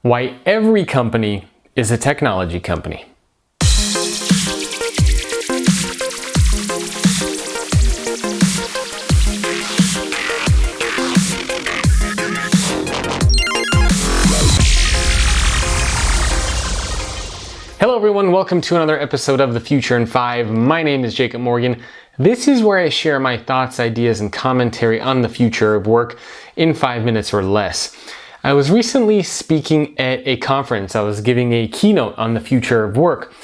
Why every company is a technology company. Hello everyone, welcome to another episode of The Future in 5. My name is Jacob Morgan. This is where I share my thoughts, ideas, and commentary on the future of work in 5 minutes or less. I was recently speaking at a conference. I was giving a keynote on the future of work.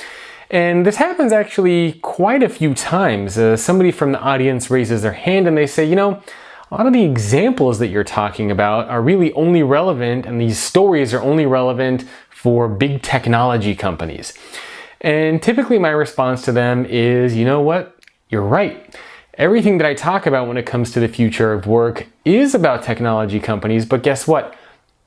And this happens actually quite a few times. Somebody from the audience raises their hand and they say, a lot of the examples that you're talking about are really only relevant, and these stories are only relevant for big technology companies. And typically my response to them is, you know what? You're right. Everything that I talk about when it comes to the future of work is about technology companies, but guess what?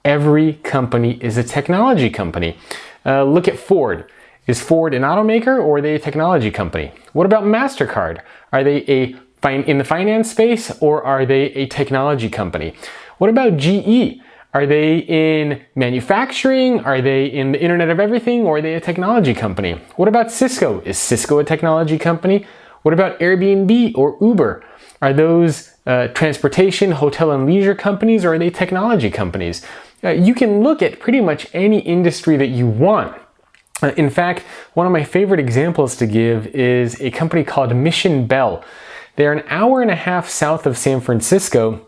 Every company is a technology company. Look at Ford. Is Ford an automaker or are they a technology company? What about Mastercard? Are they in the finance space or are they a technology company? What about GE? Are they in manufacturing? Are they in the Internet of Everything, or are they a technology company? What about Cisco? Is Cisco a technology company? What about Airbnb or Uber? Are those transportation, hotel, and leisure companies, or are they technology companies? You can look at pretty much any industry that you want. In fact, one of my favorite examples to give is a company called Mission Bell. They're an hour and a half south of San Francisco,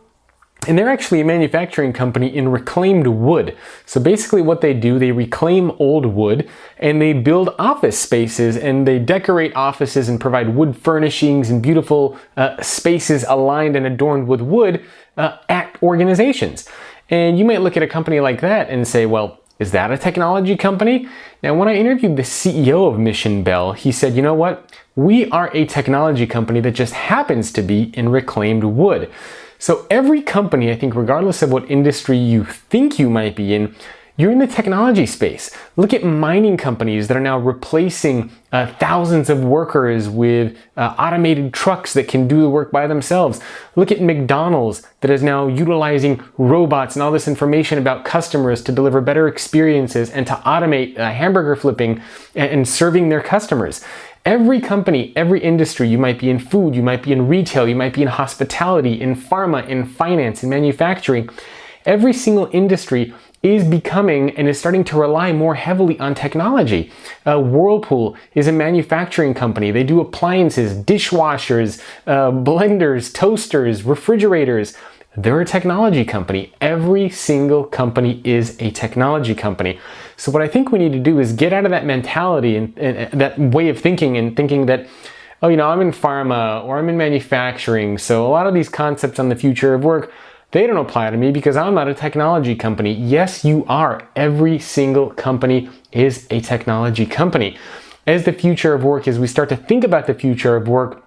and they're actually a manufacturing company in reclaimed wood. So basically what they do, they reclaim old wood and they build office spaces, and they decorate offices and provide wood furnishings and beautiful spaces aligned and adorned with wood at organizations. And you might look at a company like that and say, well, is that a technology company? Now, when I interviewed the CEO of Mission Bell, he said, you know what? We are a technology company that just happens to be in reclaimed wood. So every company, I think, regardless of what industry you think you might be in, you're in the technology space. Look at mining companies that are now replacing thousands of workers with automated trucks that can do the work by themselves. Look at McDonald's that is now utilizing robots and all this information about customers to deliver better experiences and to automate hamburger flipping and serving their customers. Every company, every industry, you might be in food, you might be in retail, you might be in hospitality, in pharma, in finance, in manufacturing. Every single industry is becoming and is starting to rely more heavily on technology. Whirlpool is a manufacturing company. They do appliances, dishwashers, blenders, toasters, refrigerators. They're a technology company. Every single company is a technology company. So what I think we need to do is get out of that mentality and that way of thinking, and thinking that, I'm in pharma or I'm in manufacturing, so a lot of these concepts on the future of work, they don't apply to me because I'm not a technology company. Yes, you are. Every single company is a technology company. As the future of work, as we start to think about the future of work,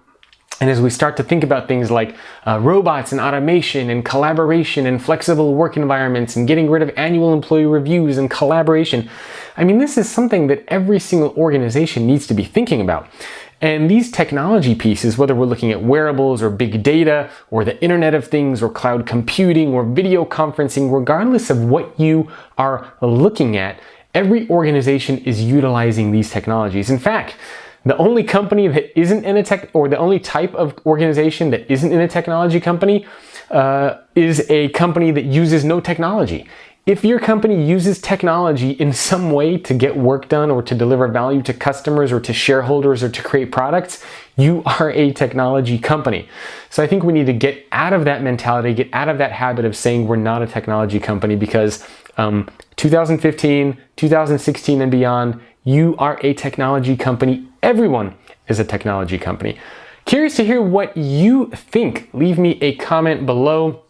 and as we start to think about things like robots and automation and collaboration and flexible work environments and getting rid of annual employee reviews and collaboration, this is something that every single organization needs to be thinking about. And these technology pieces, whether we're looking at wearables or big data or the Internet of Things or cloud computing or video conferencing, regardless of what you are looking at, every organization is utilizing these technologies. In fact, the only company that isn't in the only type of organization that isn't in a technology company is a company that uses no technology. If your company uses technology in some way to get work done or to deliver value to customers or to shareholders or to create products, you are a technology company. So I think we need to get out of that mentality, get out of that habit of saying we're not a technology company, because 2015, 2016 and beyond, you are a technology company. Everyone is a technology company. Curious to hear what you think. Leave me a comment below.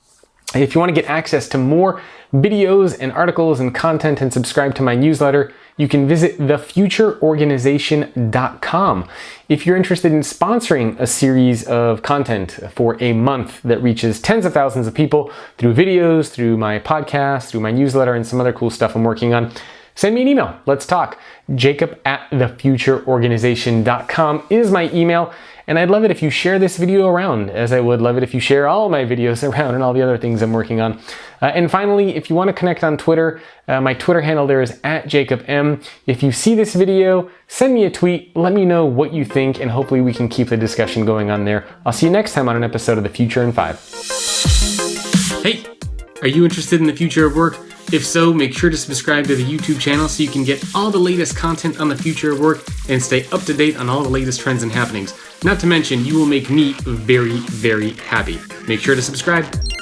If you want to get access to more videos and articles and content and subscribe to my newsletter, you can visit thefutureorganization.com. If you're interested in sponsoring a series of content for a month that reaches tens of thousands of people through videos, through my podcast, through my newsletter, and some other cool stuff I'm working on, send me an email. Let's talk. Jacob@thefutureorganization.com is my email. And I'd love it if you share this video around, as I would love it if you share all my videos around and all the other things I'm working on. And finally, if you want to connect on Twitter, my Twitter handle there is @JacobM. If you see this video, send me a tweet, let me know what you think, and hopefully we can keep the discussion going on there. I'll see you next time on an episode of The Future in 5. Hey, are you interested in the future of work? If so, make sure to subscribe to the YouTube channel so you can get all the latest content on the future of work and stay up to date on all the latest trends and happenings. Not to mention, you will make me very, very happy. Make sure to subscribe.